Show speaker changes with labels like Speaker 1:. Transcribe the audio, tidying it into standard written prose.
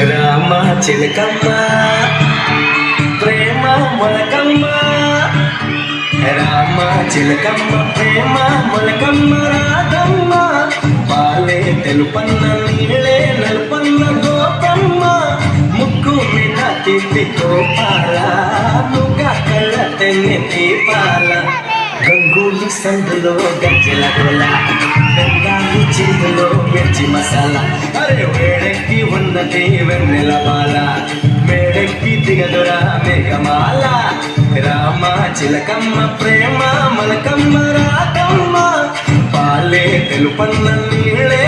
Speaker 1: రామ చిలకమ్మ ప్రేమ మొలకమ్మ, రామ చిలకమ్మ ప్రేమ మొలకమ్మ రాగమ్మ, పాలే తెలుపన్న నీళ్ళే నలుపన్న గోపమ్మ, ముక్కు మీద తిప్పి గోపాల, ముగ్గ కళ్ళ తెన్ని దీపాల, గంగూలి సందులో గజ్జల గొల, బెంగాలి చిందులో మిర్చి మసాలా, అరే వేడెక్కి ఉన్నది వెన్నెల బాల, వేడెక్కి దిగదురా మేఘమాల, రామ చిలకమ్మ ప్రేమ మొలకమ్మ రాగమ్మ, పాలే తెలుపన్న నీళ్ళే